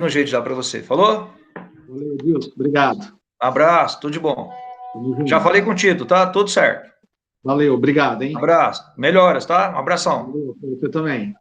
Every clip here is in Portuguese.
no jeito já para você. Falou? Valeu, Edilson. Obrigado. Abraço, tudo de bom. Tamo Já junto. falei contigo, tá? Tudo certo. Valeu, obrigado, hein? Abraço. Melhoras, tá? Um abração. Valeu, pra você também.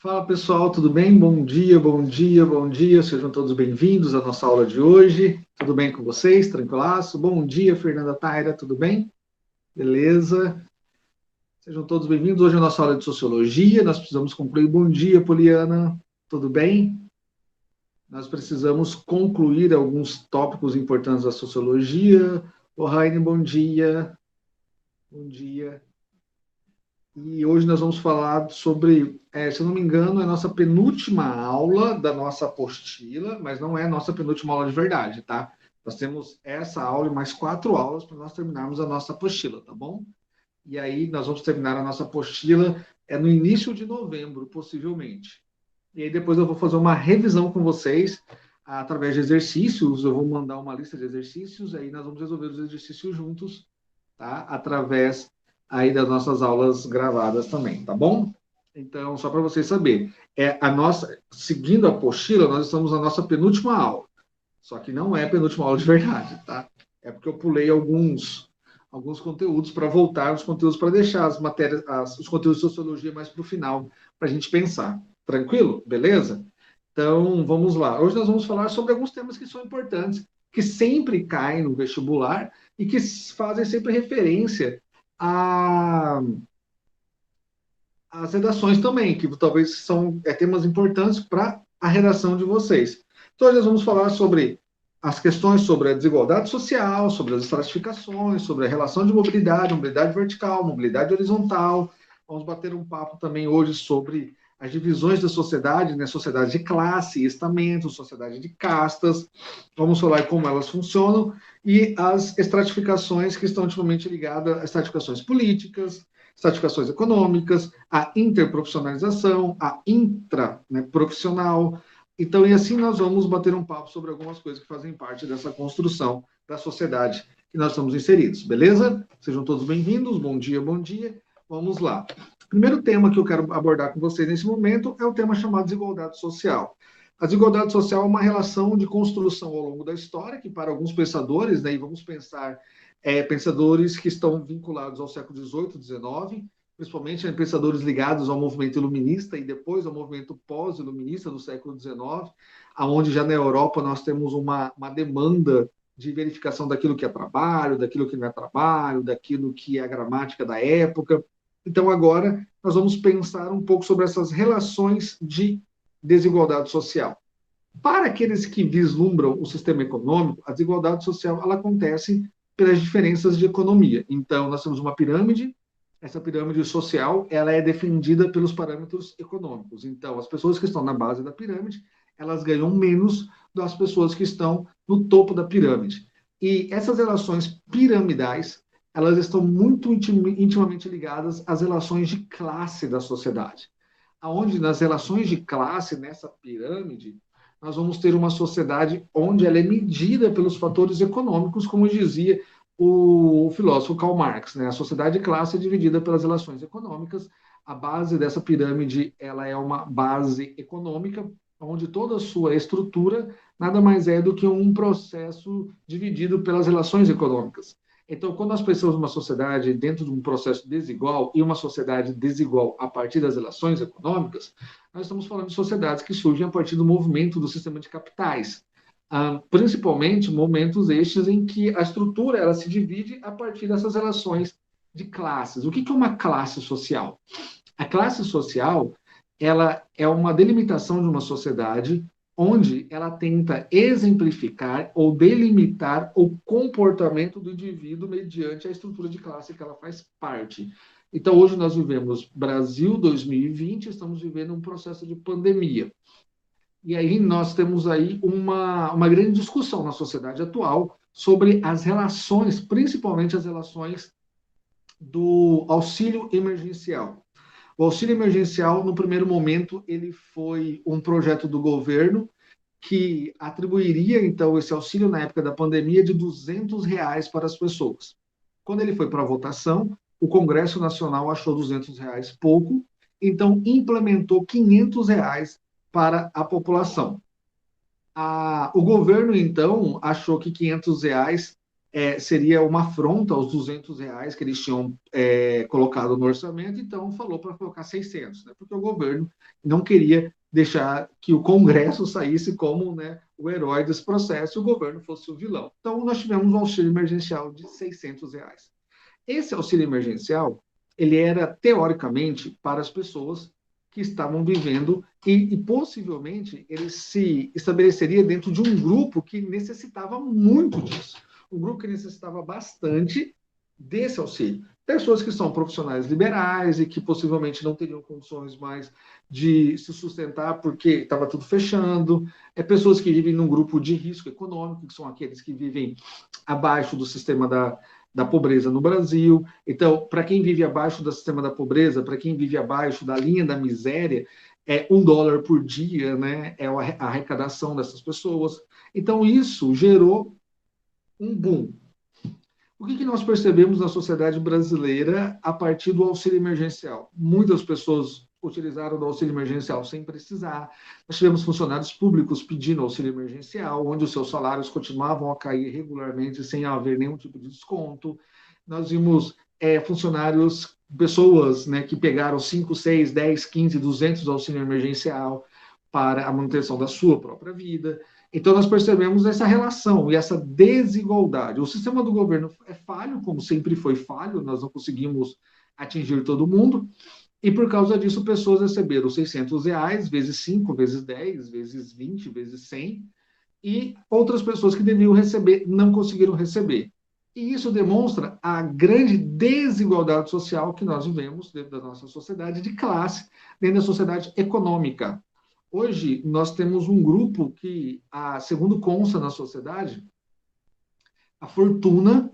Fala pessoal, tudo bem? Bom dia, bom dia, bom dia. Sejam todos bem-vindos à nossa aula de hoje. Tudo bem com vocês? Tranquilaço? Bom dia, Fernanda Taira, tudo bem? Beleza? Sejam todos bem-vindos. Hoje é a nossa aula de Sociologia. Nós precisamos concluir. Bom dia, Poliana. Tudo bem? Nós precisamos concluir alguns tópicos importantes da Sociologia. Ô, Raine, bom dia. Bom dia. E hoje nós vamos falar sobre, se eu não me engano, é a nossa penúltima aula da nossa apostila, mas não é a nossa penúltima aula de verdade, tá? Nós temos essa aula e mais 4 aulas para nós terminarmos a nossa apostila, tá bom? E aí nós vamos terminar a nossa apostila no início de novembro, possivelmente. E aí depois eu vou fazer uma revisão com vocês através de exercícios, eu vou mandar uma lista de exercícios, aí nós vamos resolver os exercícios juntos, tá? Através aí das nossas aulas gravadas também, tá bom? Então, só para vocês saberem, seguindo a apostila, nós estamos na nossa penúltima aula. Só que não é a penúltima aula de verdade, tá? É porque eu pulei alguns conteúdos para voltar, os conteúdos para deixar as matérias, os conteúdos de sociologia mais para o final, para a gente pensar. Tranquilo? Beleza? Então, vamos lá. Hoje nós vamos falar sobre alguns temas que são importantes, que sempre caem no vestibular e que fazem sempre referência a, as redações também, que talvez são temas importantes para a redação de vocês. Então, hoje nós vamos falar sobre as questões sobre a desigualdade social, sobre as estratificações, sobre a relação de mobilidade vertical, mobilidade horizontal. Vamos bater um papo também hoje sobre as divisões da sociedade, né? Sociedade de classe, estamento, sociedade de castas. Vamos falar como elas funcionam e as estratificações que estão intimamente ligadas às estratificações políticas, estratificações econômicas, a interprofissionalização, a intraprofissional. Então, e assim nós vamos bater um papo sobre algumas coisas que fazem parte dessa construção da sociedade que nós estamos inseridos, beleza? Sejam todos bem-vindos, bom dia, bom dia. Vamos lá. O primeiro tema que eu quero abordar com vocês nesse momento é o tema chamado desigualdade social. A desigualdade social é uma relação de construção ao longo da história, que para alguns pensadores, né, e vamos pensar pensadores que estão vinculados ao século XVIII, XIX, principalmente pensadores ligados ao movimento iluminista e depois ao movimento pós-iluminista do século XIX, aonde já na Europa nós temos uma demanda de verificação daquilo que é trabalho, daquilo que não é trabalho, daquilo que é a gramática da época. Então, agora, nós vamos pensar um pouco sobre essas relações de desigualdade social. Para aqueles que vislumbram o sistema econômico, a desigualdade social ela acontece pelas diferenças de economia. Então, nós temos uma pirâmide, essa pirâmide social ela é defendida pelos parâmetros econômicos. Então, as pessoas que estão na base da pirâmide, elas ganham menos das pessoas que estão no topo da pirâmide. E essas relações piramidais, elas estão muito intimamente ligadas às relações de classe da sociedade. Aonde nas relações de classe, nessa pirâmide, nós vamos ter uma sociedade onde ela é medida pelos fatores econômicos, como dizia o filósofo Karl Marx, né? A sociedade de classe é dividida pelas relações econômicas. A base dessa pirâmide ela é uma base econômica, onde toda a sua estrutura nada mais é do que um processo dividido pelas relações econômicas. Então, quando nós pensamos numa sociedade dentro de um processo desigual e uma sociedade desigual a partir das relações econômicas, nós estamos falando de sociedades que surgem a partir do movimento do sistema de capitais, principalmente momentos estes em que a estrutura ela se divide a partir dessas relações de classes. O que é uma classe social? A classe social ela é uma delimitação de uma sociedade onde ela tenta exemplificar ou delimitar o comportamento do indivíduo mediante a estrutura de classe que ela faz parte. Então, hoje nós vivemos Brasil 2020, estamos vivendo um processo de pandemia. E aí nós temos aí uma grande discussão na sociedade atual sobre as relações, principalmente as relações do auxílio emergencial. O auxílio emergencial, no primeiro momento, ele foi um projeto do governo que atribuiria, então, esse auxílio na época da pandemia de R$ 200 para as pessoas. Quando ele foi para a votação, o Congresso Nacional achou R$ 200 pouco, então implementou R$ 500 para a população. O governo, então, achou que R$ 500 seria uma afronta aos R$ 200 que eles tinham colocado no orçamento, então falou para colocar 600, né, porque o governo não queria deixar que o Congresso saísse como, né, o herói desse processo e o governo fosse o vilão. Então, nós tivemos um auxílio emergencial de R$ 600. Esse auxílio emergencial, ele era, teoricamente, para as pessoas que estavam vivendo e possivelmente ele se estabeleceria dentro de um grupo que necessitava muito disso. Um grupo que necessitava bastante desse auxílio. Pessoas que são profissionais liberais e que possivelmente não teriam condições mais de se sustentar porque estava tudo fechando. Pessoas que vivem num grupo de risco econômico, que são aqueles que vivem abaixo do sistema da pobreza no Brasil. Então, para quem vive abaixo do sistema da pobreza, para quem vive abaixo da linha da miséria, $1 por dia, né, é a arrecadação dessas pessoas. Então, isso gerou um boom. O que nós percebemos na sociedade brasileira a partir do auxílio emergencial? Muitas pessoas utilizaram do auxílio emergencial sem precisar. Nós tivemos funcionários públicos pedindo auxílio emergencial, onde os seus salários continuavam a cair regularmente sem haver nenhum tipo de desconto. Nós vimos funcionários, pessoas, né, que pegaram 5, 6, 10, 15, 200 auxílio emergencial para a manutenção da sua própria vida. Então, nós percebemos essa relação e essa desigualdade. O sistema do governo é falho, como sempre foi falho, nós não conseguimos atingir todo mundo, e por causa disso, pessoas receberam R$ 600, vezes 5, vezes 10, vezes 20, vezes 100, e outras pessoas que deviam receber não conseguiram receber. E isso demonstra a grande desigualdade social que nós vivemos dentro da nossa sociedade de classe, dentro da sociedade econômica. Hoje, nós temos um grupo que, segundo consta na sociedade, a fortuna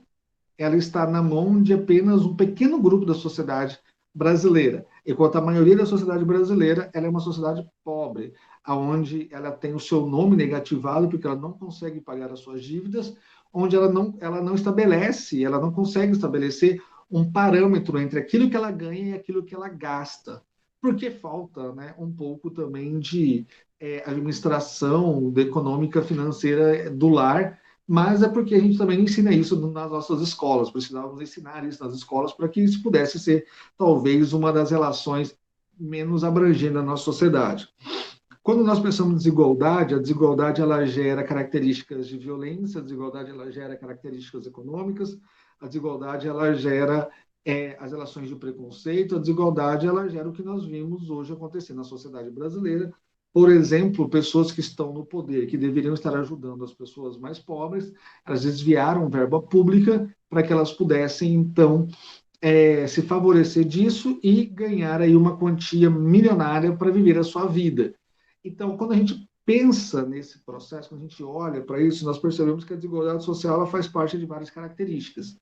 ela está na mão de apenas um pequeno grupo da sociedade brasileira, enquanto a maioria da sociedade brasileira ela é uma sociedade pobre, onde ela tem o seu nome negativado porque ela não consegue pagar as suas dívidas, onde ela não estabelece, ela não consegue estabelecer um parâmetro entre aquilo que ela ganha e aquilo que ela gasta, porque falta, né, um pouco também de administração econômica financeira do lar, mas é porque a gente também ensina isso nas nossas escolas, precisávamos ensinar isso nas escolas para que isso pudesse ser, talvez, uma das relações menos abrangentes da nossa sociedade. Quando nós pensamos em desigualdade, a desigualdade ela gera características de violência, a desigualdade ela gera características econômicas, a desigualdade ela gera as relações de preconceito, a desigualdade ela gera o que nós vimos hoje acontecer na sociedade brasileira. Por exemplo, pessoas que estão no poder, que deveriam estar ajudando as pessoas mais pobres, elas desviaram verba pública para que elas pudessem, então, se favorecer disso e ganhar aí uma quantia milionária para viver a sua vida. Então, quando a gente pensa nesse processo, quando a gente olha para isso, nós percebemos que a desigualdade social ela faz parte de várias características.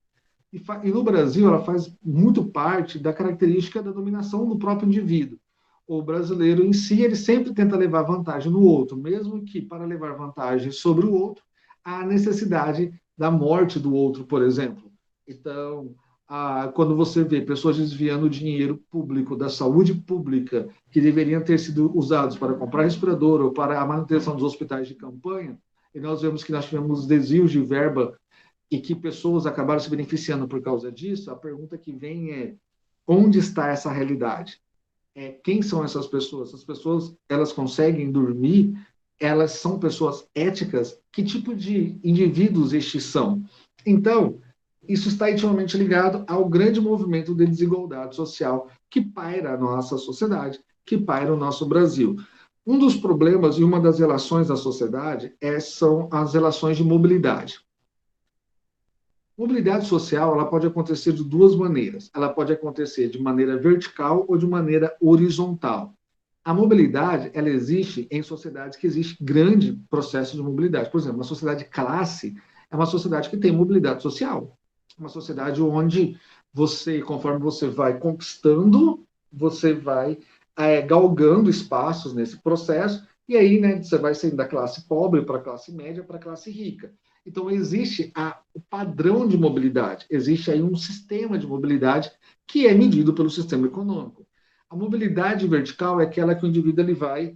E no Brasil, ela faz muito parte da característica da dominação do próprio indivíduo. O brasileiro em si, ele sempre tenta levar vantagem no outro, mesmo que para levar vantagem sobre o outro, há necessidade da morte do outro, por exemplo. Então, quando você vê pessoas desviando dinheiro público, da saúde pública, que deveriam ter sido usados para comprar respirador ou para a manutenção dos hospitais de campanha, e nós vemos que nós tivemos desvios de verba e que pessoas acabaram se beneficiando por causa disso, a pergunta que vem é: onde está essa realidade? Quem são essas pessoas? Essas pessoas, elas conseguem dormir? Elas são pessoas éticas? Que tipo de indivíduos estes são? Então, isso está intimamente ligado ao grande movimento de desigualdade social que paira a nossa sociedade, que paira o nosso Brasil. Um dos problemas e uma das relações da sociedade são as relações de mobilidade. Mobilidade social ela pode acontecer de duas maneiras. Ela pode acontecer de maneira vertical ou de maneira horizontal. A mobilidade ela existe em sociedades que existe grande processo de mobilidade. Por exemplo, uma sociedade classe é uma sociedade que tem mobilidade social. Uma sociedade onde você, conforme você vai conquistando, você vai galgando espaços nesse processo, e aí, né, você vai saindo da classe pobre para a classe média para a classe rica. Então, existe o padrão de mobilidade, existe aí um sistema de mobilidade que é medido pelo sistema econômico. A mobilidade vertical é aquela que o indivíduo ele vai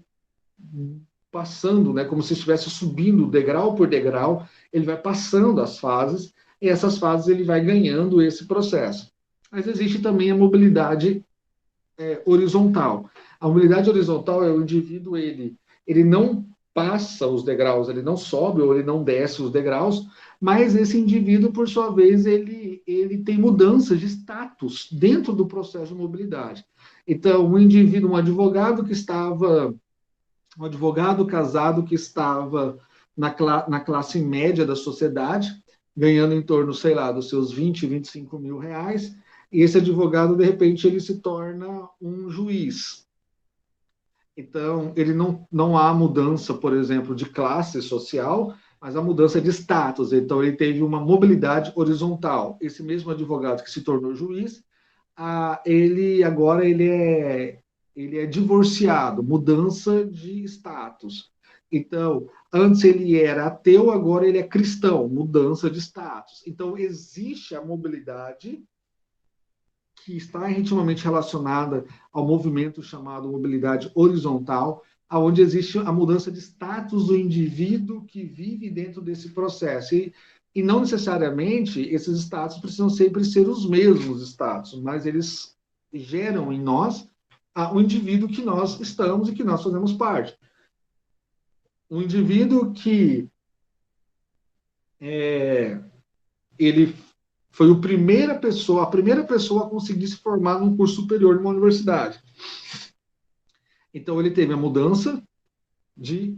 passando, né, como se estivesse subindo degrau por degrau, ele vai passando as fases e essas fases ele vai ganhando esse processo. Mas existe também a mobilidade horizontal. A mobilidade horizontal é o indivíduo, ele não passa os degraus, ele não sobe ou ele não desce os degraus, mas esse indivíduo, por sua vez, ele tem mudanças de status dentro do processo de mobilidade. Então, um indivíduo, um advogado casado que estava na classe média da sociedade, ganhando em torno, sei lá, dos seus 20, 25 mil reais, e esse advogado, de repente, ele se torna um juiz. Então, ele não há mudança, por exemplo, de classe social, mas a mudança de status. Então, ele teve uma mobilidade horizontal. Esse mesmo advogado que se tornou juiz, ele agora ele é divorciado, mudança de status. Então, antes ele era ateu, agora ele é cristão, mudança de status. Então, existe a mobilidade que está intimamente relacionada ao movimento chamado mobilidade horizontal, onde existe a mudança de status do indivíduo que vive dentro desse processo. E não necessariamente esses status precisam sempre ser os mesmos status, mas eles geram em nós o indivíduo que nós estamos e que nós fazemos parte. Um indivíduo que ele foi a primeira pessoa a conseguir se formar num curso superior numa universidade. Então, ele teve a mudança de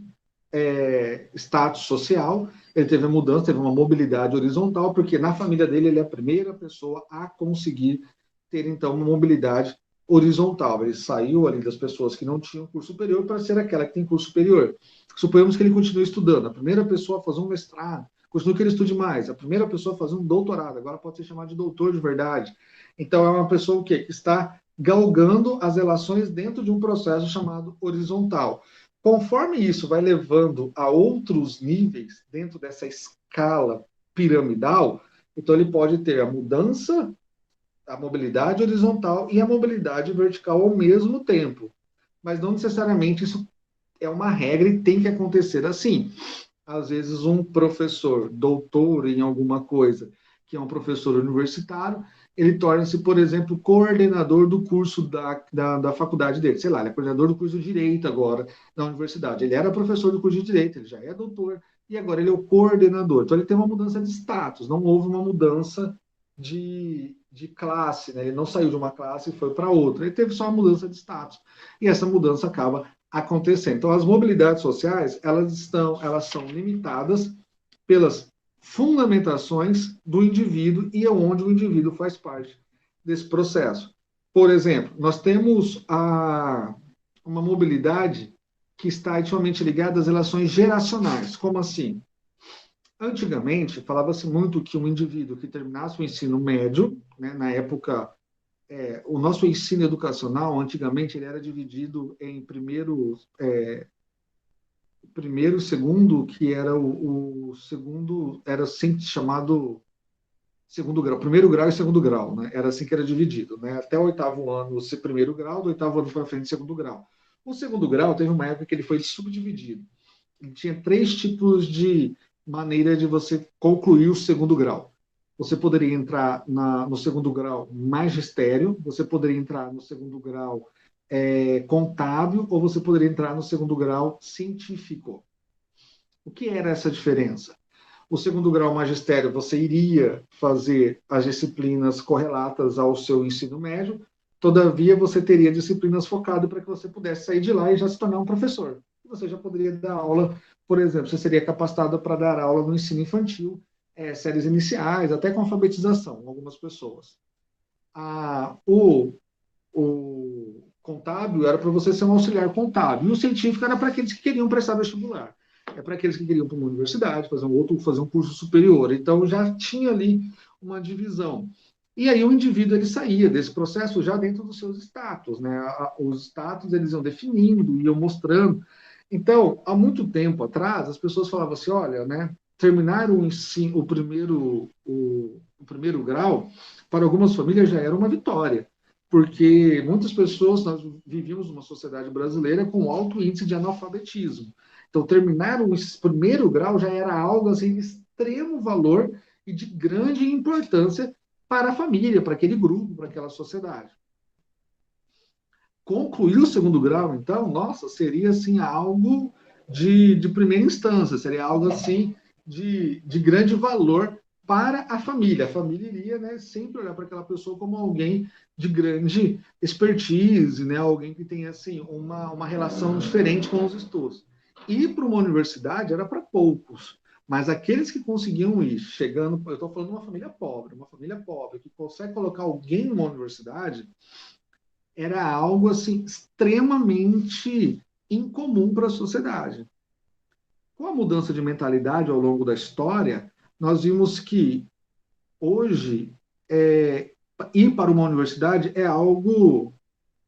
status social, ele teve a mudança, teve uma mobilidade horizontal, porque na família dele ele é a primeira pessoa a conseguir ter, então, uma mobilidade horizontal. Ele saiu ali das pessoas que não tinham curso superior para ser aquela que tem curso superior. Suponhamos que ele continue estudando, a primeira pessoa a fazer um mestrado, continue que ele estude mais, a primeira pessoa a fazer um doutorado, agora pode ser chamado de doutor de verdade. Então, é uma pessoa o quê? Que está galgando as relações dentro de um processo chamado horizontal. Conforme isso vai levando a outros níveis dentro dessa escala piramidal, então ele pode ter a mudança, a mobilidade horizontal e a mobilidade vertical ao mesmo tempo. Mas não necessariamente isso é uma regra e tem que acontecer assim. Às vezes um professor, doutor em alguma coisa, que é um professor universitário, ele torna-se, por exemplo, coordenador do curso da faculdade dele. Sei lá, ele é coordenador do curso de Direito agora na universidade. Ele era professor do curso de Direito, ele já é doutor, e agora ele é o coordenador. Então ele tem uma mudança de status, não houve uma mudança de classe, né? Ele não saiu de uma classe e foi para outra, ele teve só uma mudança de status. E essa mudança acaba acontecendo. Então, as mobilidades sociais, elas são limitadas pelas fundamentações do indivíduo e onde o indivíduo faz parte desse processo. Por exemplo, nós temos uma mobilidade que está intimamente ligada às relações geracionais. Como assim? Antigamente, falava-se muito que um indivíduo que terminasse o ensino médio, né, na época o nosso ensino educacional, antigamente, ele era dividido em primeiro, segundo, que era o segundo, era assim chamado segundo grau, primeiro grau e segundo grau, né? Era assim que era dividido, né? Até o oitavo ano, o primeiro grau, do oitavo ano para frente, segundo grau. O segundo grau teve uma época que ele foi subdividido. Ele tinha três tipos de maneira de você concluir o segundo grau. Você poderia entrar no segundo grau magistério, você poderia entrar no segundo grau contábil, ou você poderia entrar no segundo grau científico. O que era essa diferença? O segundo grau magistério, você iria fazer as disciplinas correlatas ao seu ensino médio, todavia você teria disciplinas focadas para que você pudesse sair de lá e já se tornar um professor. Você já poderia dar aula, por exemplo, você seria capacitado para dar aula no ensino infantil, séries iniciais, até com alfabetização, algumas pessoas. O contábil era para você ser um auxiliar contábil, e o científico era para aqueles que queriam prestar vestibular. É para aqueles que queriam para uma universidade, fazer um curso superior. Então, já tinha ali uma divisão. E aí o indivíduo ele saía desse processo já dentro dos seus status, né? Os status eles iam definindo, iam mostrando. Então, há muito tempo atrás, as pessoas falavam assim, olha, né? Terminar o ensino, o primeiro grau, para algumas famílias já era uma vitória, porque muitas pessoas, nós vivíamos numa sociedade brasileira com alto índice de analfabetismo. Então, terminar o primeiro grau já era algo assim, de extremo valor e de grande importância para a família, para aquele grupo, para aquela sociedade. Concluir o segundo grau, então, nossa, seria assim algo de primeira instância, seria algo assim de grande valor para a família. A família iria, né, sempre olhar para aquela pessoa como alguém de grande expertise, né, alguém que tem assim uma relação diferente com os estudos. Ir para uma universidade era para poucos, mas aqueles que conseguiam ir, chegando, eu estou falando de uma família pobre, que consegue colocar alguém numa universidade, era algo assim extremamente incomum para a sociedade. Com a mudança de mentalidade ao longo da história, nós vimos que hoje ir para uma universidade é algo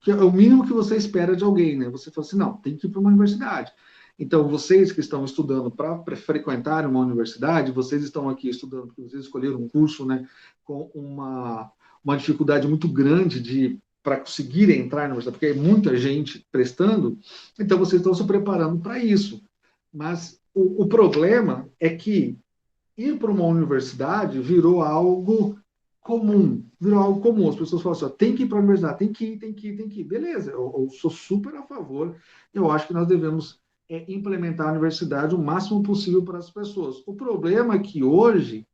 que é o mínimo que você espera de alguém, né? Você fala assim, não, tem que ir para uma universidade. Então, vocês que estão estudando para frequentar uma universidade, vocês estão aqui estudando porque vocês escolheram um curso, né, com uma dificuldade muito grande de para conseguir entrar na universidade, porque é muita gente prestando, então vocês estão se preparando para isso. Mas o problema é que ir para uma universidade virou algo comum, virou algo comum. As pessoas falam assim, ó, tem que ir para a universidade, tem que ir, tem que ir, tem que ir. Beleza, eu sou super a favor, eu acho que nós devemos implementar a universidade o máximo possível para as pessoas. O problema é que hoje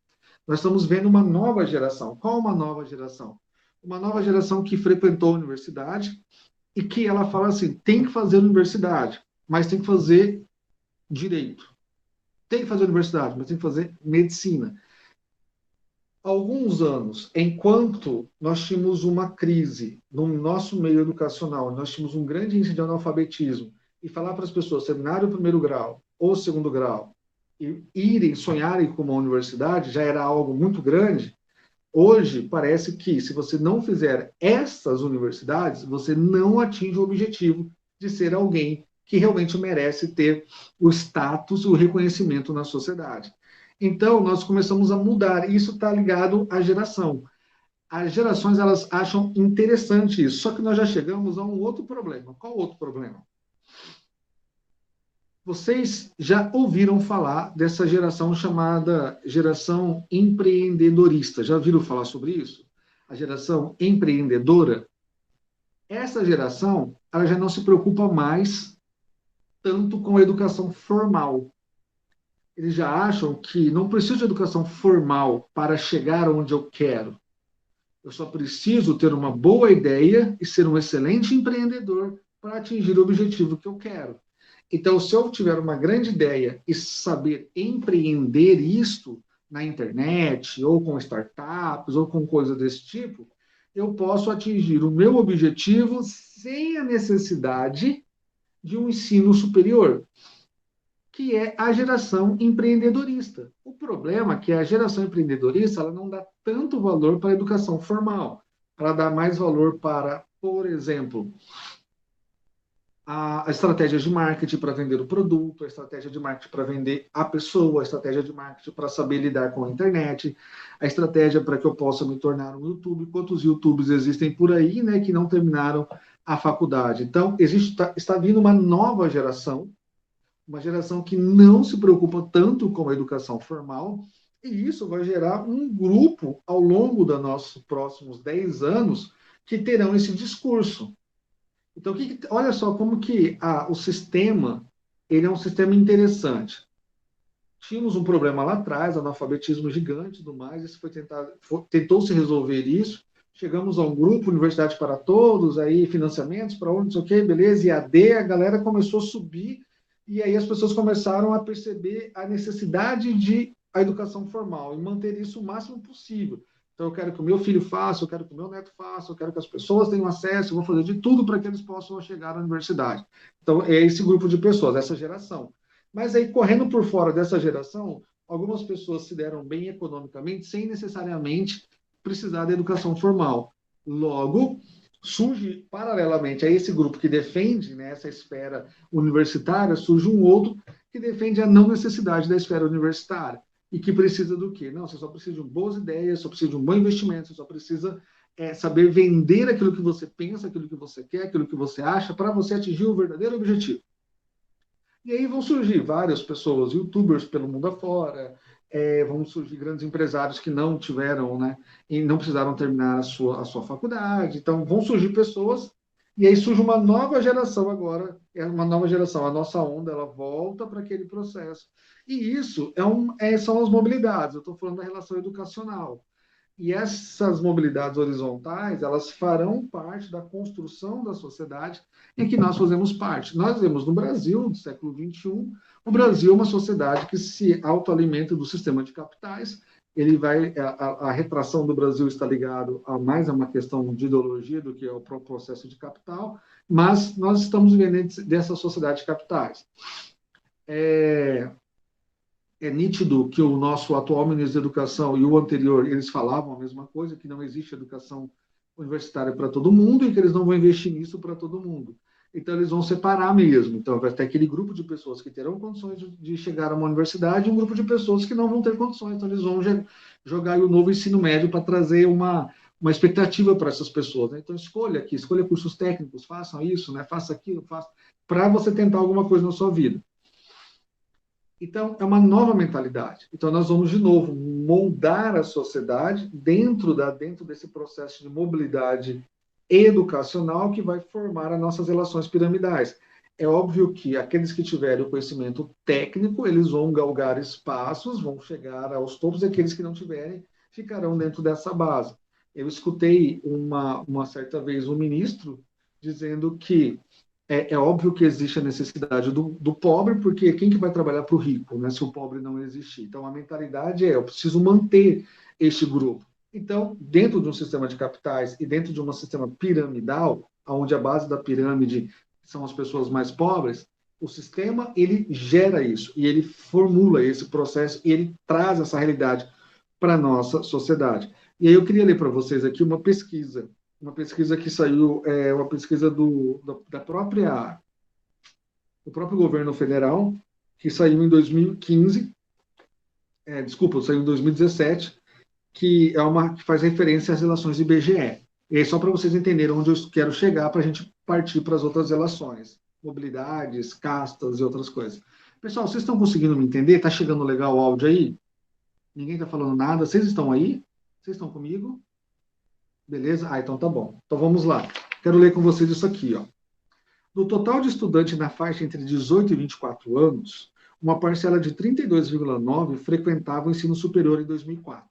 nós estamos vendo uma nova geração. Qual uma nova geração? Uma nova geração que frequentou a universidade e que ela fala assim, tem que fazer universidade, mas tem que fazer direito. Tem que fazer universidade, mas tem que fazer medicina. Há alguns anos, enquanto nós tínhamos uma crise no nosso meio educacional, nós tínhamos um grande índice de analfabetismo, e falar para as pessoas terminarem o primeiro grau ou o segundo grau e irem, sonharem com uma universidade já era algo muito grande. Hoje, parece que se você não fizer essas universidades, você não atinge o objetivo de ser alguém que realmente merece ter o status, o reconhecimento na sociedade. Então, nós começamos a mudar. Isso está ligado à geração. As gerações, elas acham interessante isso. Só que nós já chegamos a um outro problema. Qual outro problema? Vocês já ouviram falar dessa geração chamada geração empreendedorista? Já ouviram falar sobre isso? A geração empreendedora? Essa geração, ela já não se preocupa mais tanto com a educação formal. Eles já acham que não preciso de educação formal para chegar onde eu quero. Eu só preciso ter uma boa ideia e ser um excelente empreendedor para atingir o objetivo que eu quero. Então, se eu tiver uma grande ideia e saber empreender isto na internet, ou com startups, ou com coisas desse tipo, eu posso atingir o meu objetivo sem a necessidade de um ensino superior, que é a geração empreendedorista. O problema é que a geração empreendedorista ela não dá tanto valor para a educação formal. Ela dá mais valor para, por exemplo, a estratégia de marketing para vender o produto, a estratégia de marketing para vender a pessoa, a estratégia de marketing para saber lidar com a internet, a estratégia para que eu possa me tornar um YouTube. Quantos YouTubes existem por aí, né, que não terminaram a faculdade? Então, está vindo uma geração que não se preocupa tanto com a educação formal, e isso vai gerar um grupo ao longo dos nossos próximos 10 anos que terão esse discurso. Então, olha só como que o sistema ele é um sistema interessante. Tínhamos um problema lá atrás, analfabetismo gigante e tudo mais, isso tentou-se resolver isso, chegamos a um grupo, Universidade para Todos, aí financiamentos para onde, não sei o que, beleza, e a galera começou a subir, e aí as pessoas começaram a perceber a necessidade de a educação formal e manter isso o máximo possível. Então, eu quero que o meu filho faça, eu quero que o meu neto faça, eu quero que as pessoas tenham acesso, eu vou fazer de tudo para que eles possam chegar à universidade. Então, é esse grupo de pessoas, essa geração. Mas aí, correndo por fora dessa geração, algumas pessoas se deram bem economicamente sem necessariamente precisar da educação formal. Logo, surge, paralelamente a esse grupo que defende, né, essa esfera universitária, surge um outro que defende a não necessidade da esfera universitária. E que precisa do quê? Não, você só precisa de boas ideias, só precisa de um bom investimento, você só precisa saber vender aquilo que você pensa, aquilo que você quer, aquilo que você acha, para você atingir o verdadeiro objetivo. E aí vão surgir várias pessoas, youtubers pelo mundo afora, vão surgir grandes empresários que não tiveram, né, e não precisaram terminar a sua faculdade. Então, vão surgir pessoas, e aí surge uma nova geração agora, é uma nova geração. A nossa onda, ela volta para aquele processo. E isso são as mobilidades. Eu estou falando da relação educacional. E essas mobilidades horizontais, elas farão parte da construção da sociedade em que nós fazemos parte. Nós vemos no Brasil, no século XXI, o Brasil é uma sociedade que se autoalimenta do sistema de capitais. A retração do Brasil está ligado mais a uma questão de ideologia do que ao próprio processo de capital, mas nós estamos vivendo dessa sociedade de capitais. É nítido que o nosso atual ministro da Educação e o anterior, eles falavam a mesma coisa, que não existe educação universitária para todo mundo e que eles não vão investir nisso para todo mundo. Então, eles vão separar mesmo. Então, vai ter aquele grupo de pessoas que terão condições de chegar a uma universidade e um grupo de pessoas que não vão ter condições. Então, eles vão jogar o novo ensino médio para trazer uma expectativa para essas pessoas. Né? Então, escolha cursos técnicos, façam isso, né? Faça aquilo, para você tentar alguma coisa na sua vida. Então, é uma nova mentalidade. Então, nós vamos, de novo, moldar a sociedade dentro desse processo de mobilidade educacional que vai formar as nossas relações piramidais. É óbvio que aqueles que tiverem o conhecimento técnico, eles vão galgar espaços, vão chegar aos topos, e aqueles que não tiverem ficarão dentro dessa base. Eu escutei uma certa vez um ministro dizendo que é óbvio que existe a necessidade do pobre, porque quem que vai trabalhar para o rico, né, se o pobre não existir? Então, a mentalidade eu preciso manter este grupo. Então, dentro de um sistema de capitais e dentro de um sistema piramidal, onde a base da pirâmide são as pessoas mais pobres, o sistema, ele gera isso, e ele formula esse processo, e ele traz essa realidade para a nossa sociedade. E aí eu queria ler para vocês aqui uma pesquisa que saiu, uma pesquisa do próprio governo federal, que saiu em 2015, saiu em 2017, que faz referência às relações do IBGE. E aí, só para vocês entenderem onde eu quero chegar, para a gente partir para as outras relações, mobilidades, castas e outras coisas. Pessoal, vocês estão conseguindo me entender? Está chegando legal o áudio aí? Ninguém está falando nada? Vocês estão aí? Vocês estão comigo? Beleza? Então tá bom. Então vamos lá. Quero ler com vocês isso aqui, ó. Do total de estudantes na faixa entre 18 e 24 anos, uma parcela de 32,9% frequentava o ensino superior em 2004.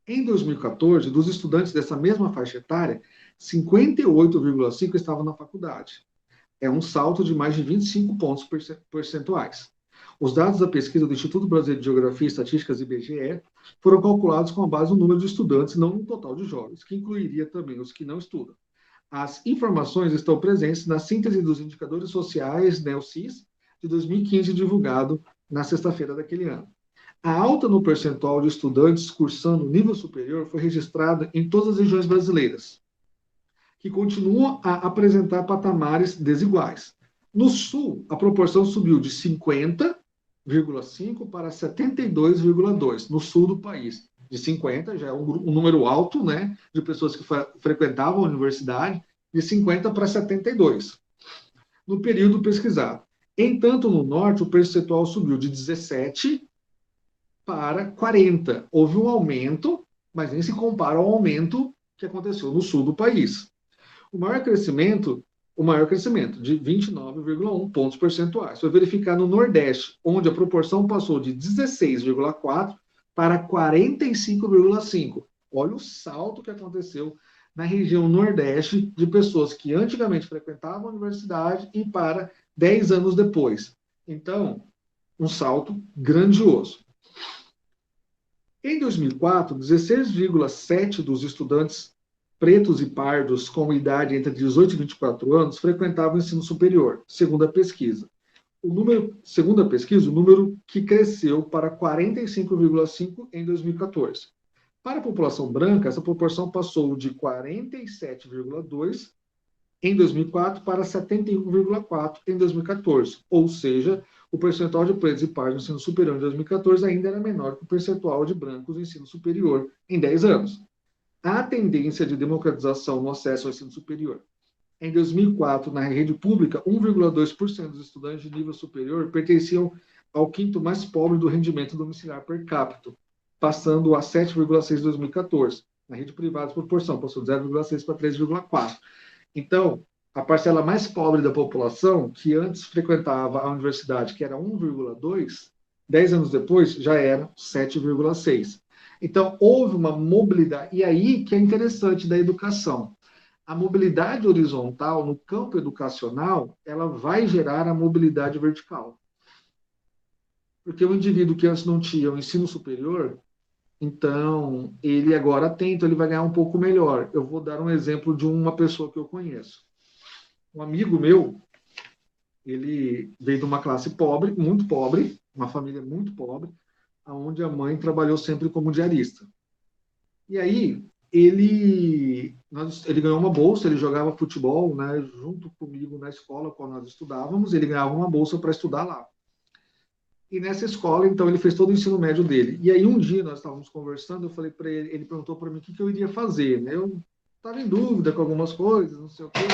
Em 2014, dos estudantes dessa mesma faixa etária, 58,5% estavam na faculdade. É um salto de mais de 25 pontos percentuais. Os dados da pesquisa do Instituto Brasileiro de Geografia e Estatísticas, IBGE, foram calculados com base no número de estudantes, não no total de jovens, que incluiria também os que não estudam. As informações estão presentes na síntese dos indicadores sociais, né, o CIS, de 2015, divulgado na sexta-feira daquele ano. A alta no percentual de estudantes cursando nível superior foi registrada em todas as regiões brasileiras, que continuam a apresentar patamares desiguais. No Sul, a proporção subiu de 50,5% para 72,2% no sul do país. De 50 já é um número alto, né, de pessoas que frequentavam a universidade, de 50 para 72 no período pesquisado. Entanto, no Norte, o percentual subiu de 17 para 40. Houve um aumento, mas nem se compara ao aumento que aconteceu no sul do país. O maior crescimento, de 29,1 pontos percentuais, foi verificado no Nordeste, onde a proporção passou de 16,4 para 45,5. Olha o salto que aconteceu na região Nordeste de pessoas que antigamente frequentavam a universidade e para 10 anos depois. Então, um salto grandioso. Em 2004, 16,7% dos estudantes pretos e pardos com idade entre 18 e 24 anos frequentavam o ensino superior, segundo a pesquisa. Segundo a pesquisa, o número que cresceu para 45,5% em 2014. Para a população branca, essa proporção passou de 47,2% em 2004 para 71,4% em 2014. Ou seja, o percentual de pretos e pardos no ensino superior em 2014 ainda era menor que o percentual de brancos no ensino superior em 10 anos. Há tendência de democratização no acesso ao ensino superior. Em 2004, na rede pública, 1,2% dos estudantes de nível superior pertenciam ao quinto mais pobre do rendimento domiciliar per capita, passando a 7,6 em 2014. Na rede privada, a proporção passou de 0,6 para 3,4. Então, a parcela mais pobre da população, que antes frequentava a universidade, que era 1,2, 10 anos depois já era 7,6. Então, houve uma mobilidade. E aí que é interessante da educação. A mobilidade horizontal no campo educacional, ela vai gerar a mobilidade vertical. Porque o indivíduo que antes não tinha o ensino superior, então ele agora tem, então ele vai ganhar um pouco melhor. Eu vou dar um exemplo de uma pessoa que eu conheço. Um amigo meu, ele veio de uma classe pobre, muito pobre, uma família muito pobre, onde a mãe trabalhou sempre como diarista. E aí, ele ganhou uma bolsa, ele jogava futebol, né, junto comigo na escola, quando nós estudávamos, ele ganhava uma bolsa para estudar lá. E nessa escola, então, ele fez todo o ensino médio dele. E aí, um dia, nós estávamos conversando, eu falei para ele, ele perguntou para mim o que eu iria fazer, né? Eu estava em dúvida com algumas coisas, não sei o quê.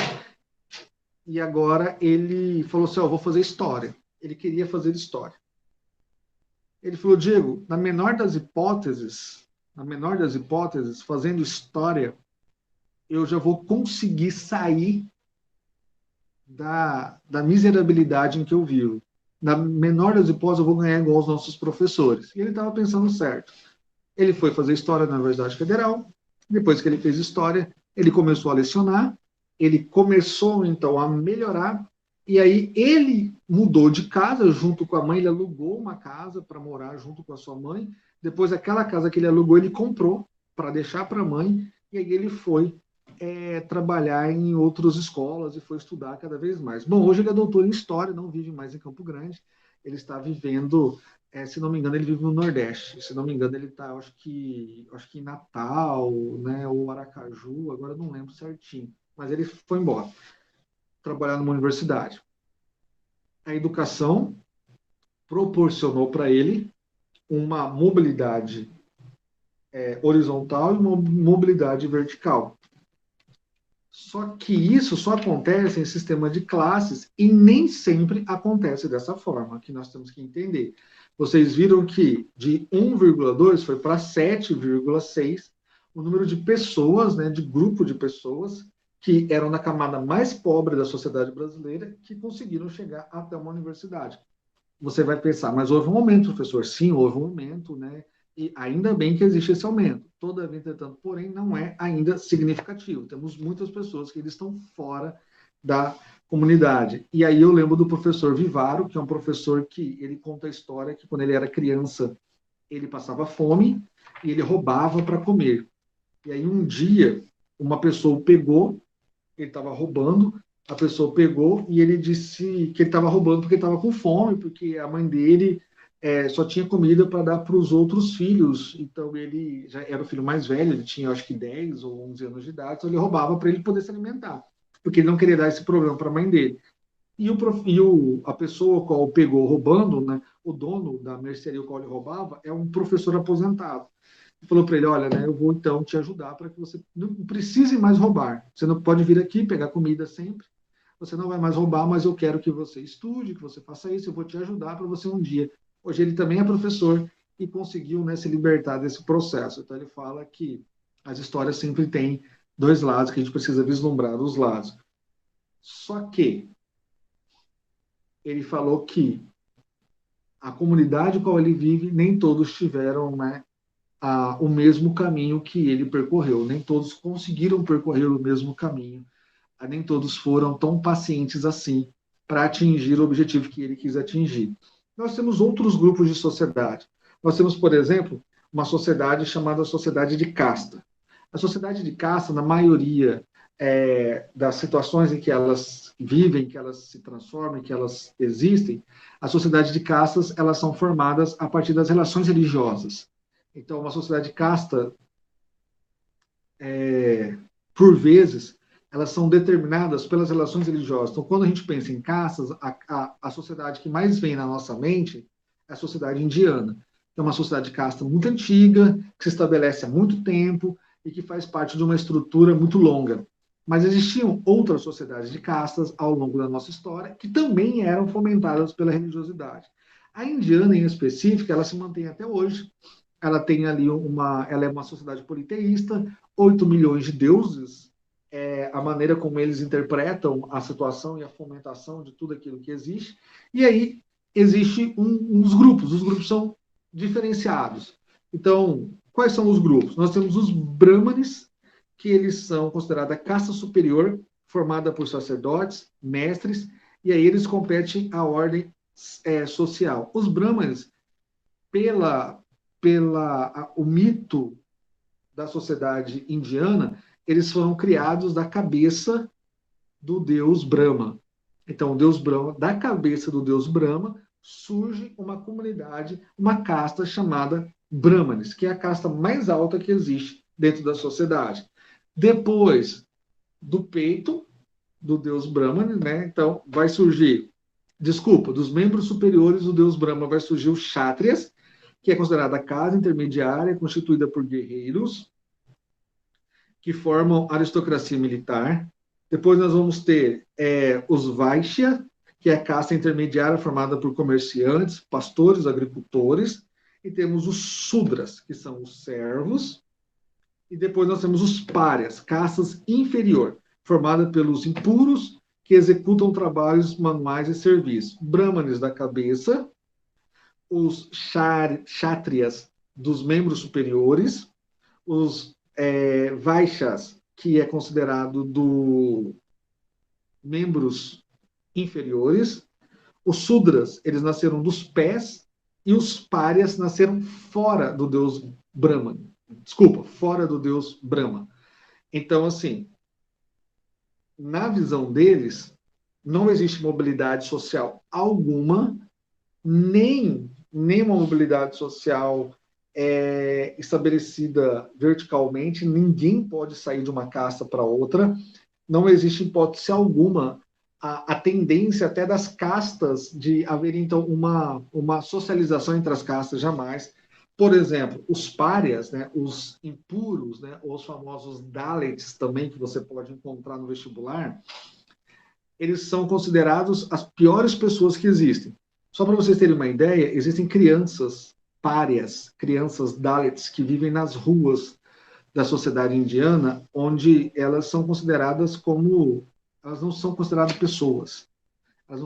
E agora ele falou assim, eu vou fazer história. Ele queria fazer história. Ele falou, Diego, na menor das hipóteses, fazendo história, eu já vou conseguir sair da miserabilidade em que eu vivo. Na menor das hipóteses, eu vou ganhar igual aos nossos professores. E ele estava pensando certo. Ele foi fazer história na Universidade Federal. Depois que ele fez história, ele começou a lecionar. Ele começou, então, a melhorar. E aí ele mudou de casa junto com a mãe. Ele alugou uma casa para morar junto com a sua mãe. Depois, aquela casa que ele alugou, ele comprou para deixar para a mãe. E aí ele foi trabalhar em outras escolas e foi estudar cada vez mais. Bom, hoje ele é doutor em História, não vive mais em Campo Grande, ele está vivendo, se não me engano, ele vive no Nordeste, se não me engano, ele está, acho que em Natal, né, ou Aracaju, agora eu não lembro certinho, mas ele foi embora, trabalhar numa universidade. A educação proporcionou para ele uma mobilidade horizontal e uma mobilidade vertical. Só que isso só acontece em sistema de classes e nem sempre acontece dessa forma, que nós temos que entender. Vocês viram que de 1,2 foi para 7,6 o número de pessoas, né, de grupo de pessoas que eram na camada mais pobre da sociedade brasileira que conseguiram chegar até uma universidade. Você vai pensar, mas houve um aumento, professor? Sim, houve um aumento, né? E ainda bem que existe esse aumento. Todavia, entretanto, porém, não é ainda significativo. Temos muitas pessoas que eles estão fora da comunidade. E aí eu lembro do professor Vivaro, que é um professor que ele conta a história que quando ele era criança, ele passava fome e ele roubava para comer. E aí um dia, uma pessoa o pegou, ele estava roubando, a pessoa pegou e ele disse que ele estava roubando porque estava com fome, porque a mãe dele só tinha comida para dar para os outros filhos. Então ele já era o filho mais velho, ele tinha acho que 10 ou 11 anos de idade, então ele roubava para ele poder se alimentar, porque ele não queria dar esse problema para a mãe dele. A pessoa qual o pegou roubando, né, o dono da mercearia qual ele roubava, é um professor aposentado. Ele falou para ele, olha, né, eu vou então te ajudar para que você não precise mais roubar. Você não pode vir aqui pegar comida sempre, você não vai mais roubar, mas eu quero que você estude, que você faça isso, eu vou te ajudar para você um dia. Hoje ele também é professor e conseguiu, né, se libertar desse processo. Então ele fala que as histórias sempre têm dois lados, que a gente precisa vislumbrar os lados. Só que ele falou que a comunidade qual ele vive, nem todos tiveram, né, o mesmo caminho que ele percorreu, nem todos conseguiram percorrer o mesmo caminho, nem todos foram tão pacientes assim para atingir o objetivo que ele quis atingir. Nós temos outros grupos de sociedade. Nós temos, por exemplo, uma sociedade chamada sociedade de casta. A sociedade de casta, na maioria das situações em que elas vivem, que elas se transformam, que elas existem, a sociedade de castas, elas são formadas a partir das relações religiosas. Então, uma sociedade de casta, por vezes, elas são determinadas pelas relações religiosas. Então, quando a gente pensa em castas, a sociedade que mais vem na nossa mente é a sociedade indiana. É uma sociedade de casta muito antiga, que se estabelece há muito tempo e que faz parte de uma estrutura muito longa. Mas existiam outras sociedades de castas ao longo da nossa história que também eram fomentadas pela religiosidade. A indiana, em específico, ela se mantém até hoje. Ela tem ali ela é uma sociedade politeísta, 8 milhões de deuses, a maneira como eles interpretam a situação e a fomentação de tudo aquilo que existe. E aí existe uns grupos, os grupos são diferenciados. Então, quais são os grupos? Nós temos os brahmanes, que eles são considerados a casta superior, formada por sacerdotes, mestres, e aí eles competem à ordem social. Os brahmanes, o mito da sociedade indiana, eles foram criados da cabeça do deus Brahma. Então, o deus Brahma, da cabeça do deus Brahma, surge uma comunidade, uma casta chamada Brahmanes, que é a casta mais alta que existe dentro da sociedade. Depois do peito do deus Brahman, né? Então, vai surgir, dos membros superiores do deus Brahma, vai surgir os Kshatriyas, que é considerada a casa intermediária, constituída por guerreiros, que formam aristocracia militar. Depois nós vamos ter os Vaishya, que é a casta intermediária formada por comerciantes, pastores, agricultores. E temos os Sudras, que são os servos. E depois nós temos os Párias, castas inferior, formada pelos impuros, que executam trabalhos manuais e serviços. Brahmanes da cabeça, os Kshatriyas dos membros superiores, os Vaishyas, que é considerado do membros inferiores, os Sudras, eles nasceram dos pés, e os Párias nasceram fora do deus Brahma. Desculpa, fora do deus Brahma. Então, assim, na visão deles, não existe mobilidade social alguma, nem uma mobilidade social estabelecida verticalmente, ninguém pode sair de uma casta para outra, não existe hipótese alguma a tendência até das castas de haver, então, uma socialização entre as castas, jamais. Por exemplo, os párias, né, os impuros, né, os famosos Dalits também, que você pode encontrar no vestibular, eles são considerados as piores pessoas que existem. Só para vocês terem uma ideia, existem crianças párias, crianças Dalits, que vivem nas ruas da sociedade indiana, onde elas são consideradas como... Elas não são consideradas pessoas. Elas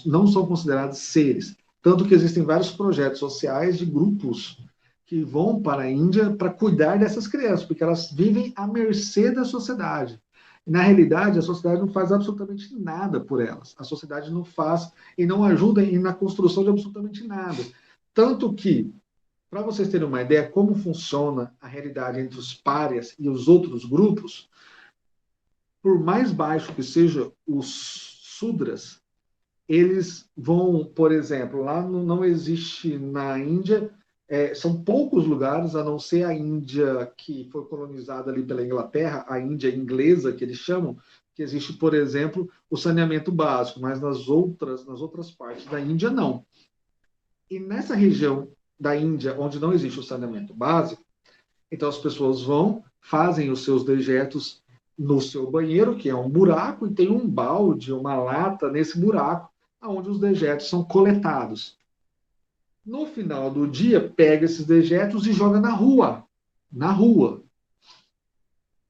não são consideradas seres. Tanto que existem vários projetos sociais de grupos que vão para a Índia para cuidar dessas crianças, porque elas vivem à mercê da sociedade. Na realidade, a sociedade não faz absolutamente nada por elas. A sociedade não faz e não ajuda na construção de absolutamente nada. Tanto que, para vocês terem uma ideia como funciona a realidade entre os párias e os outros grupos, por mais baixo que sejam os Sudras, eles vão, por exemplo, lá não existe na Índia, são poucos lugares, a não ser a Índia que foi colonizada ali pela Inglaterra, a Índia inglesa, que eles chamam, que existe, por exemplo, o saneamento básico, mas nas outras partes da Índia, não. E nessa região da Índia, onde não existe o saneamento básico, então as pessoas vão, fazem os seus dejetos no seu banheiro, que é um buraco, e tem um balde, uma lata nesse buraco, onde os dejetos são coletados. No final do dia, pega esses dejetos e joga na rua. Na rua.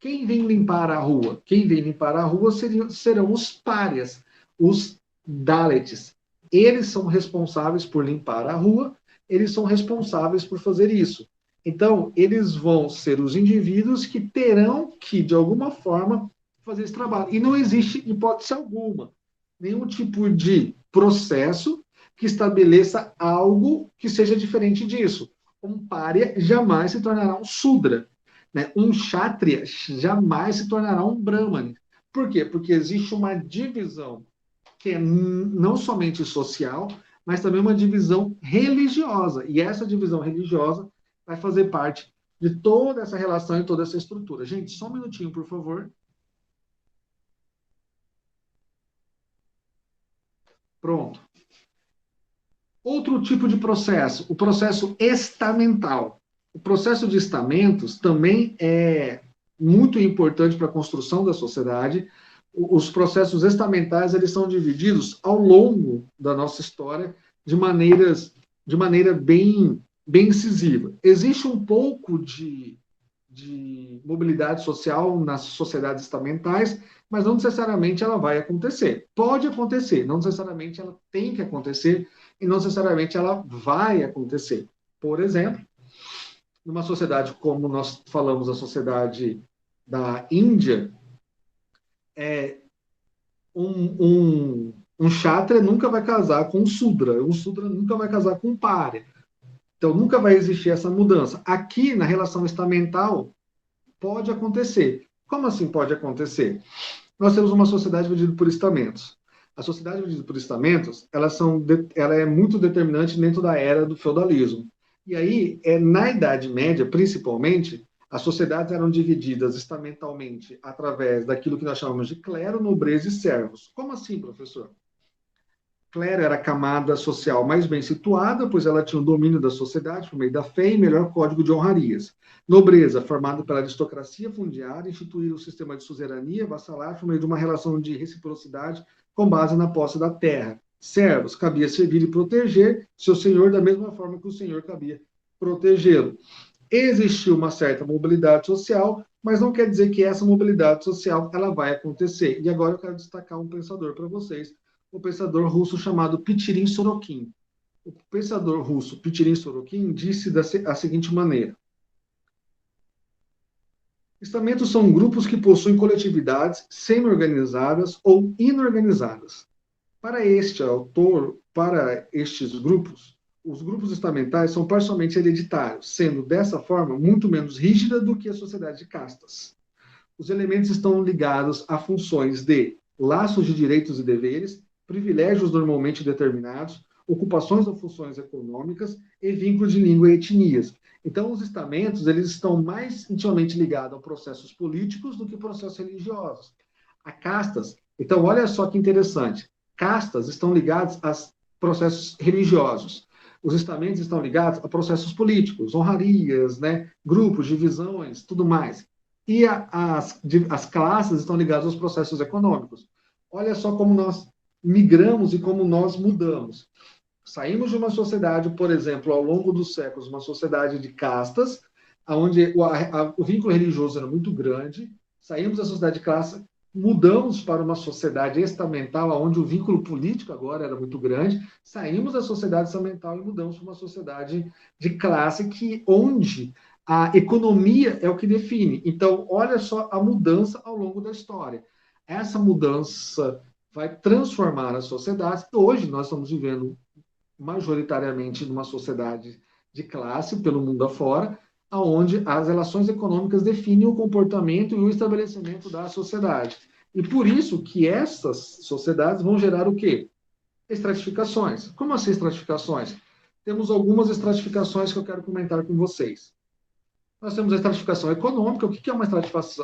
Quem vem limpar a rua? Quem vem limpar a rua serão os párias, os Dalits. Eles são responsáveis por limpar a rua, eles são responsáveis por fazer isso. Então, eles vão ser os indivíduos que terão que, de alguma forma, fazer esse trabalho. E não existe hipótese alguma, nenhum tipo de processo que estabeleça algo que seja diferente disso. Um pária jamais se tornará um Sudra. Né? Um Kshatriya jamais se tornará um Brahmane. Por quê? Porque existe uma divisão que é não somente social, mas também uma divisão religiosa. E essa divisão religiosa vai fazer parte de toda essa relação e toda essa estrutura. Gente, só um minutinho, por favor. Pronto. Outro tipo de processo, o processo estamental. O processo de estamentos também é muito importante para a construção da sociedade. Os processos estamentais, eles são divididos ao longo da nossa história de maneiras de maneira bem incisiva. Existe um pouco de mobilidade social nas sociedades estamentais, mas não necessariamente ela vai acontecer. Pode acontecer, não necessariamente ela tem que acontecer e não necessariamente ela vai acontecer. Por exemplo, numa sociedade como nós falamos, a sociedade da Índia, um Kshatriya nunca vai casar com um Sudra nunca vai casar com um Párya. Então, nunca vai existir essa mudança. Aqui, na relação estamental, pode acontecer. Como assim pode acontecer? Nós temos uma sociedade dividida por estamentos. A sociedade dividida por estamentos, ela é muito determinante dentro da era do feudalismo. E aí, na Idade Média, principalmente, as sociedades eram divididas estamentalmente através daquilo que nós chamamos de clero, nobreza e servos. Como assim, professor? Clero era a camada social mais bem situada, pois ela tinha o domínio da sociedade por meio da fé e melhor código de honrarias. Nobreza, formada pela aristocracia fundiária, instituíram o sistema de suzerania, vassalagem, por meio de uma relação de reciprocidade com base na posse da terra. Servos, cabia servir e proteger seu senhor da mesma forma que o senhor cabia protegê-lo. Existiu uma certa mobilidade social, mas não quer dizer que essa mobilidade social ela vai acontecer. E agora eu quero destacar um pensador para vocês, o pensador russo chamado Pichirin Sorokin. O pensador russo Pichirin Sorokin disse da seguinte maneira: estamentos são grupos que possuem coletividades semi-organizadas ou inorganizadas. Para este autor, para estes grupos, os grupos estamentais são parcialmente hereditários, sendo dessa forma muito menos rígida do que a sociedade de castas. Os elementos estão ligados a funções de laços de direitos e deveres, privilégios normalmente determinados, ocupações ou funções econômicas e vínculos de língua e etnias. Então, os estamentos eles estão mais intimamente ligados a processos políticos do que processos religiosos. A castas, então, olha só que interessante, castas estão ligadas a processos religiosos. Os estamentos estão ligados a processos políticos, honrarias, né, grupos, divisões, tudo mais. E as classes estão ligadas aos processos econômicos. Olha só como nós migramos e como nós mudamos. Saímos de uma sociedade, por exemplo, ao longo dos séculos, uma sociedade de castas, onde o vínculo religioso era muito grande. Saímos da sociedade de classe, mudamos para uma sociedade estamental, onde o vínculo político agora era muito grande. Saímos da sociedade estamental e mudamos para uma sociedade de classe, onde a economia é o que define. Então, olha só a mudança ao longo da história. Essa mudança vai transformar as sociedades. Hoje nós estamos vivendo majoritariamente numa sociedade de classe pelo mundo afora, onde as relações econômicas definem o comportamento e o estabelecimento da sociedade. E por isso que essas sociedades vão gerar o quê? Estratificações. Como assim estratificações? Temos algumas estratificações que eu quero comentar com vocês. Nós temos a estratificação econômica. O que é uma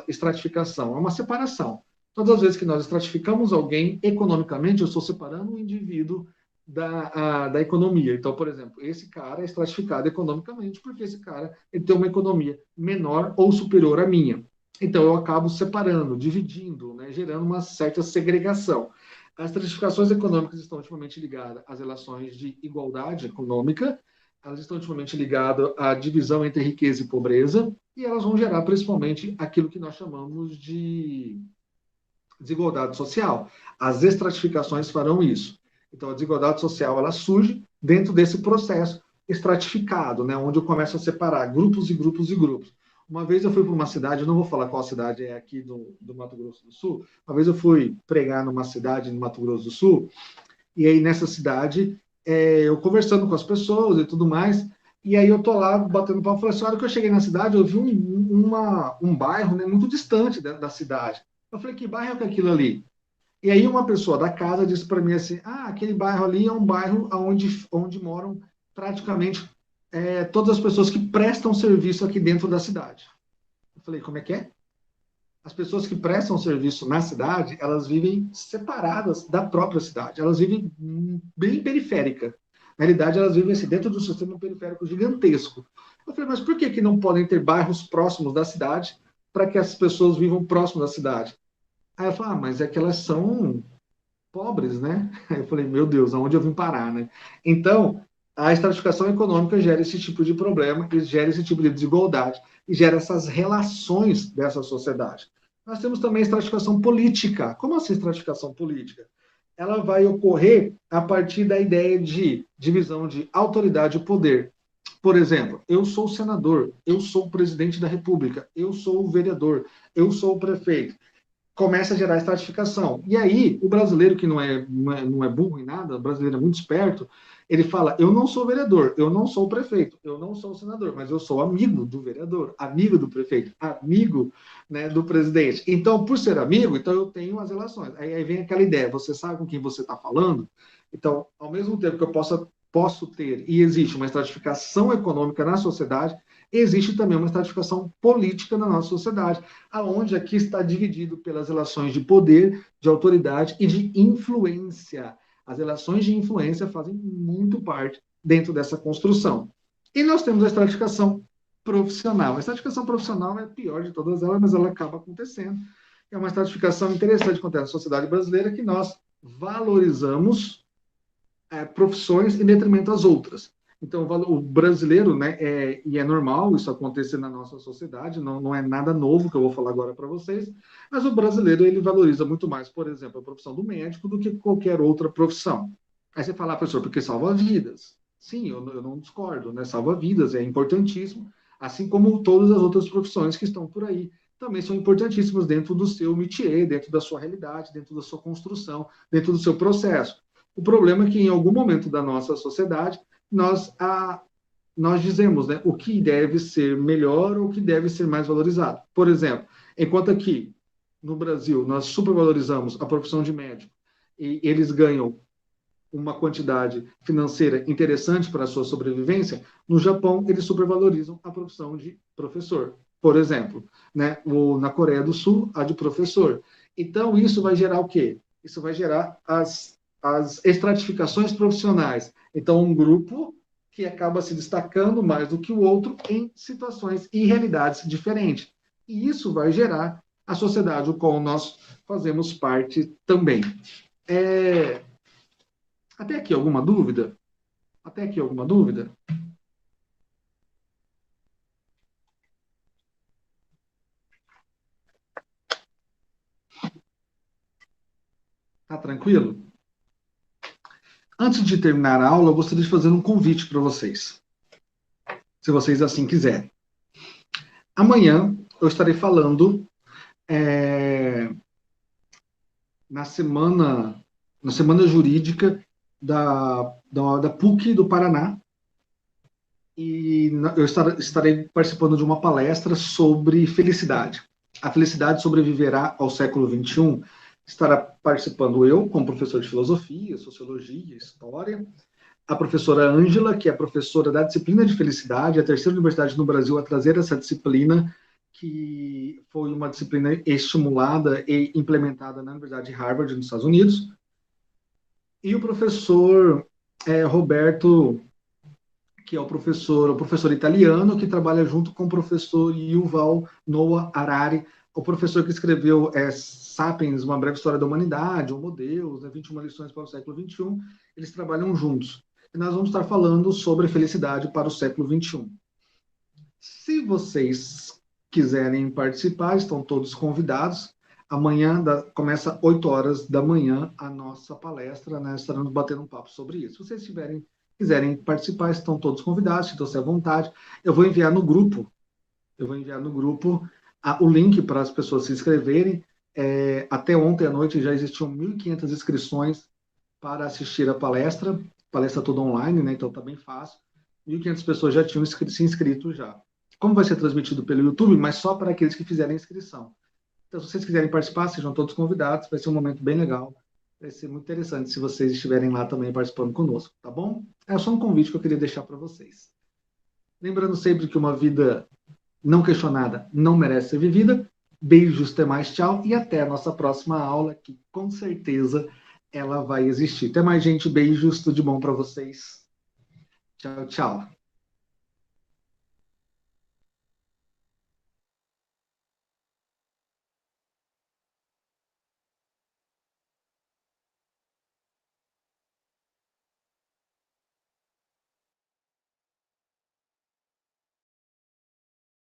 estratificação? É uma separação. Todas as vezes que nós estratificamos alguém economicamente, eu estou separando um indivíduo da economia. Então, por exemplo, esse cara é estratificado economicamente porque esse cara ele tem uma economia menor ou superior à minha. Então, eu acabo separando, dividindo, né, gerando uma certa segregação. As estratificações econômicas estão intimamente ligadas às relações de igualdade econômica, elas estão intimamente ligadas à divisão entre riqueza e pobreza, e elas vão gerar principalmente aquilo que nós chamamos de desigualdade social. As estratificações farão isso. Então, a desigualdade social ela surge dentro desse processo estratificado, né, onde eu começo a separar grupos e grupos e grupos. Uma vez eu fui para uma cidade, eu não vou falar qual cidade é aqui do Mato Grosso do Sul, uma vez eu fui pregar numa cidade no Mato Grosso do Sul, e aí nessa cidade, eu conversando com as pessoas e tudo mais, e aí eu tô lá batendo papo, falei assim, a hora que eu cheguei na cidade, eu vi um bairro, né, muito distante da cidade. Eu falei, que bairro é aquilo ali? E aí uma pessoa da casa disse para mim assim, aquele bairro ali é um bairro onde moram praticamente todas as pessoas que prestam serviço aqui dentro da cidade. Eu falei, como é que é? As pessoas que prestam serviço na cidade, elas vivem separadas da própria cidade. Elas vivem bem periférica. Na realidade, elas vivem assim, dentro de um sistema periférico gigantesco. Eu falei, mas por que não podem ter bairros próximos da cidade para que as pessoas vivam próximo da cidade? Aí ela falou, mas é que elas são pobres, né? Aí eu falei, meu Deus, aonde eu vim parar, né? Então, a estratificação econômica gera esse tipo de problema, e gera esse tipo de desigualdade, e gera essas relações dessa sociedade. Nós temos também a estratificação política. Como assim estratificação política? Ela vai ocorrer a partir da ideia de divisão de autoridade e poder. Por exemplo, eu sou o senador, eu sou o presidente da República, eu sou o vereador, eu sou o prefeito. Começa a gerar estratificação. E aí, o brasileiro que não é burro em nada, o brasileiro é muito esperto, ele fala: eu não sou vereador, eu não sou o prefeito, eu não sou o senador, mas eu sou amigo do vereador, amigo do prefeito, amigo, né, do presidente. Então, por ser amigo, então eu tenho as relações. Aí vem aquela ideia: você sabe com quem você está falando? Então, ao mesmo tempo que eu posso ter, e existe uma estratificação econômica na sociedade, existe também uma estratificação política na nossa sociedade, aonde aqui está dividido pelas relações de poder, de autoridade e de influência. As relações de influência fazem muito parte dentro dessa construção. E nós temos a estratificação profissional. A estratificação profissional é a pior de todas elas, mas ela acaba acontecendo. É uma estratificação interessante que acontece na sociedade brasileira, que nós valorizamos profissões em detrimento às outras. Então, o brasileiro, né, e é normal isso acontecer na nossa sociedade, não é nada novo que eu vou falar agora para vocês, mas o brasileiro, ele valoriza muito mais, por exemplo, a profissão do médico do que qualquer outra profissão. Aí você fala: professor, porque salva vidas. Sim, eu não discordo, né? Salva vidas, é importantíssimo, assim como todas as outras profissões que estão por aí. Também são importantíssimas dentro do seu métier, dentro da sua realidade, dentro da sua construção, dentro do seu processo. O problema é que, em algum momento da nossa sociedade, nós dizemos, né, o que deve ser melhor ou o que deve ser mais valorizado. Por exemplo, enquanto aqui, no Brasil, nós supervalorizamos a profissão de médico e eles ganham uma quantidade financeira interessante para a sua sobrevivência, no Japão, eles supervalorizam a profissão de professor, por exemplo, né? Ou na Coreia do Sul, a de professor. Então, isso vai gerar o quê? Isso vai gerar as estratificações profissionais. Então, um grupo que acaba se destacando mais do que o outro em situações e realidades diferentes. E isso vai gerar a sociedade, do qual nós fazemos parte também. Até aqui alguma dúvida? Até aqui alguma dúvida? Tá tranquilo? Antes de terminar a aula, eu gostaria de fazer um convite para vocês, se vocês assim quiserem. Amanhã eu estarei falando na semana jurídica da PUC do Paraná, e eu estarei participando de uma palestra sobre felicidade. A felicidade sobreviverá ao século XXI. Estará participando eu, como professor de filosofia, sociologia, história, a professora Ângela, que é professora da disciplina de felicidade, a terceira universidade no Brasil a trazer essa disciplina, que foi uma disciplina estimulada e implementada na Universidade de Harvard, nos Estados Unidos, e o professor Roberto, que é o professor italiano, que trabalha junto com o professor Yuval Noah Harari, o professor que escreveu Sapiens, Uma Breve História da Humanidade, Homo Deus, 21 lições para o século XXI. Eles trabalham juntos. E nós vamos estar falando sobre felicidade para o século XXI. Se vocês quiserem participar, estão todos convidados. Amanhã começa 8 horas da manhã a nossa palestra, né? Estaremos batendo um papo sobre isso. Se vocês quiserem participar, estão todos convidados, sintam-se à vontade. Eu vou enviar no grupo o link para as pessoas se inscreverem. Até ontem à noite já existiam 1.500 inscrições para assistir a palestra toda online, né? Então está bem fácil. 1.500 pessoas já tinham se inscrito já. Como vai ser transmitido pelo YouTube, mas só para aqueles que fizerem a inscrição. Então, se vocês quiserem participar, sejam todos convidados, vai ser um momento bem legal. Vai ser muito interessante se vocês estiverem lá também participando conosco, tá bom? É só um convite que eu queria deixar para vocês. Lembrando sempre que uma vida não questionada não merece ser vivida. Beijos, até mais, tchau, e até a nossa próxima aula, que com certeza ela vai existir. Até mais, gente, beijos, tudo de bom para vocês. Tchau, tchau.